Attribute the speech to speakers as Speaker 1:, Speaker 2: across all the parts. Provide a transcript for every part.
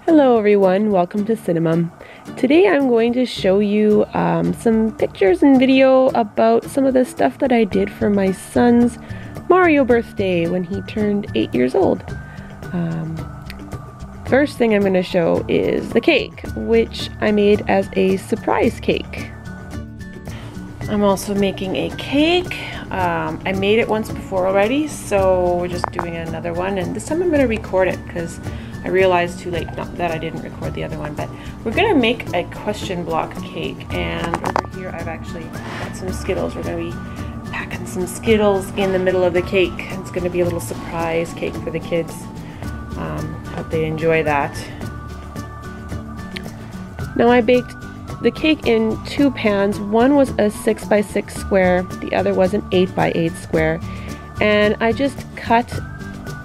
Speaker 1: Hello everyone, welcome to Cinema. Today I'm going to show you some pictures and video about some of the stuff that I did for my son's Mario birthday when he turned 8 years old. First thing I'm going to show is the cake, which I made as a surprise cake. I'm also making a cake. I made it once before already, so we're just doing another one, and this time I'm going to record it because I realized too late that I didn't record the other one. But we're going to make a question block cake, and over here I've actually got some Skittles. We're going to be packing some Skittles in the middle of the cake. It's going to be a little surprise cake for the kids. Hope they enjoy that. Now I baked the cake in 2 pans. One was a 6x6 square, the other was an 8x8 square, and I just cut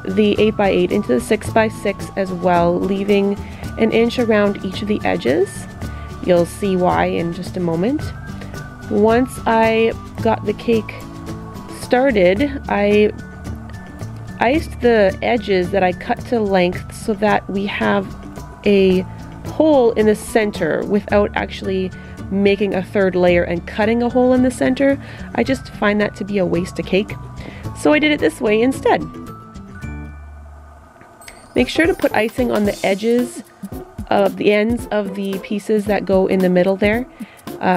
Speaker 1: the 8x8 into the 6x6 as well, leaving an inch around each of the edges. You'll see why in just a moment. Once I got the cake started, I iced the edges that I cut to length so that we have a hole in the center without actually making a third layer and cutting a hole in the center. I just find that to be a waste of cake, so I did it this way instead. Make sure to put icing on the edges of the ends of the pieces that go in the middle there,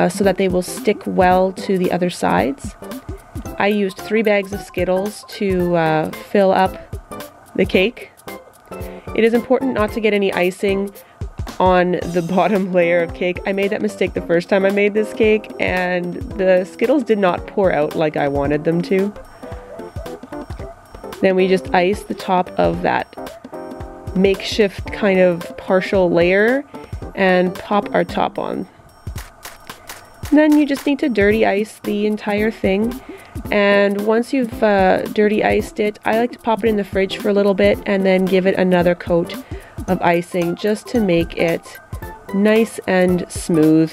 Speaker 1: so that they will stick well to the other sides. I used 3 bags of Skittles to fill up the cake. It is important not to get any icing on the bottom layer of cake. I made that mistake the first time I made this cake, and the Skittles did not pour out like I wanted them to. Then we just ice the top of that makeshift kind of partial layer and pop our top on. And then you just need to dirty ice the entire thing, and once you've dirty iced it, I like to pop it in the fridge for a little bit and then give it another coat of icing just to make it nice and smooth.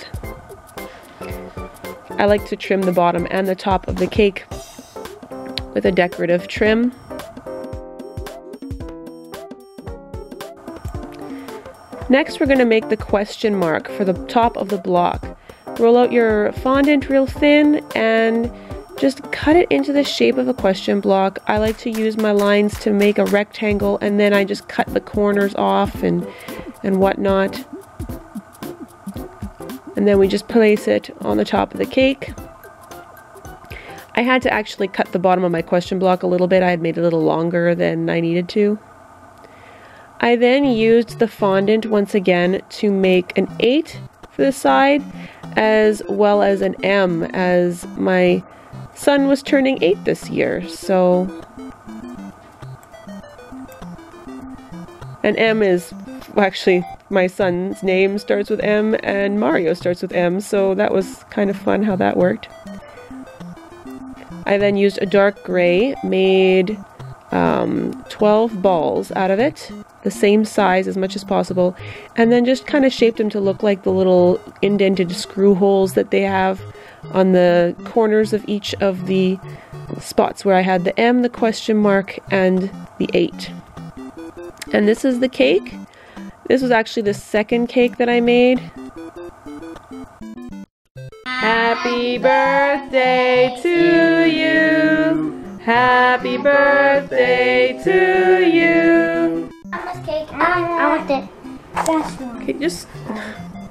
Speaker 1: I like to trim the bottom and the top of the cake with a decorative trim. Next, we're going to make the question mark for the top of the block. Roll out your fondant real thin and just cut it into the shape of a question block. I like to use my lines to make a rectangle, and then I just cut the corners off and whatnot. And then we just place it on the top of the cake. I had to actually cut the bottom of my question block a little bit. I had made it a little longer than I needed to. I then used the fondant once again to make an 8 for the side, as well as an M, as my son was turning 8 this year. So an M is, well, actually my son's name starts with M and Mario starts with M, so that was kind of fun how that worked. I then used a dark gray, made 12 balls out of it, the same size as much as possible, and then just kind of shaped them to look like the little indented screw holes that they have on the corners of each of the spots where I had the M, the question mark, and the 8. And this is the cake. This was actually the second cake that I made. Happy birthday to you! Happy birthday to you!
Speaker 2: Cake. I want it. This one.
Speaker 1: Okay, just...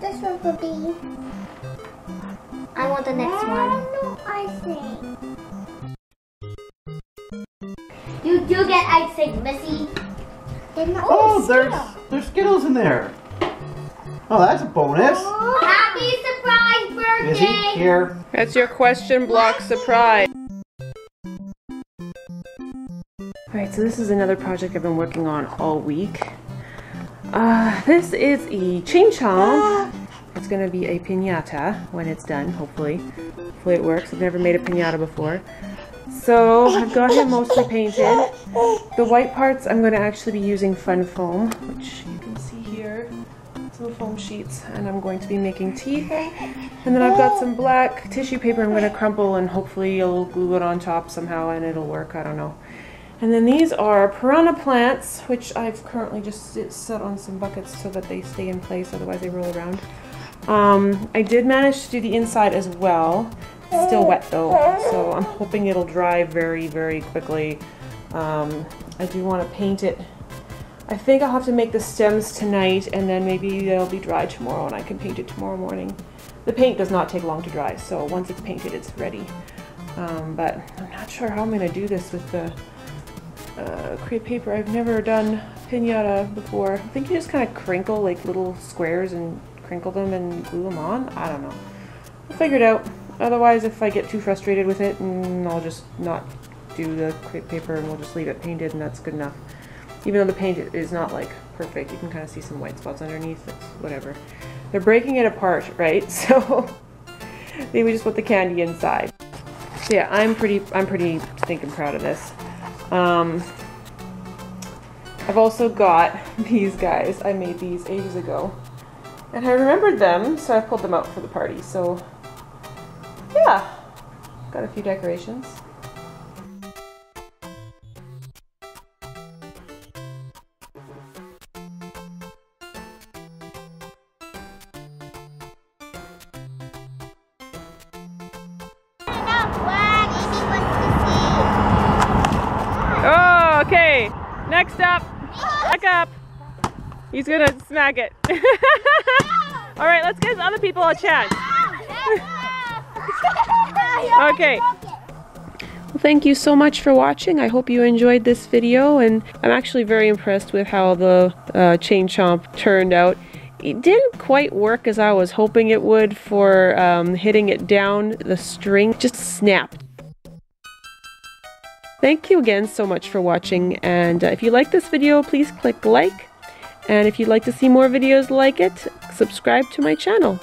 Speaker 2: This one will be... I want the next one. No icing. You do get icing, Missy.
Speaker 3: Oh, there's Skittles in there. Oh, that's a bonus.
Speaker 2: Oh, happy surprise birthday.
Speaker 3: Missy, here.
Speaker 1: That's your question block surprise. Alright, so this is another project I've been working on all week. This is a chomp. It's going to be a piñata when it's done, hopefully. Hopefully it works. I've never made a piñata before. So I've got him mostly painted. The white parts I'm going to actually be using fun foam, which you can see here. Some foam sheet. sheets, and I'm going to be making tea. And then I've got some black tissue paper I'm going to crumple, and hopefully you'll glue it on top somehow and it'll work. I don't know. And then these are Piranha Plants, which I've currently just set on some buckets so that they stay in place, otherwise they roll around. I did manage to do the inside as well. It's still wet though, so I'm hoping it'll dry very, very quickly. I do want to paint it. I think I'll have to make the stems tonight, and then maybe they'll be dry tomorrow and I can paint it tomorrow morning. The paint does not take long to dry, so once it's painted it's ready. But I'm not sure how I'm going to do this with the crepe paper. I've never done piñata before. I think you just kind of crinkle like little squares and crinkle them and glue them on. I don't know. I'll figure it out. Otherwise, if I get too frustrated with it, I'll just not do the crepe paper and we'll just leave it painted, and that's good enough. Even though the paint is not like perfect, you can kind of see some white spots underneath. It's whatever. They're breaking it apart, right? So maybe just put the candy inside. So yeah, I'm pretty stinking proud of this. I've also got these guys. I made these ages ago, and I remembered them, so I pulled them out for the party. So yeah, got a few decorations. Oh, okay. Next up, back up. He's gonna smack it. All right, let's give other people a chance. Okay. Well, thank you so much for watching. I hope you enjoyed this video, and I'm actually very impressed with how the chain chomp turned out. It didn't quite work as I was hoping it would for hitting it down. The string just snapped. Thank you again so much for watching, and if you like this video, please click like, and if you'd like to see more videos like it, subscribe to my channel.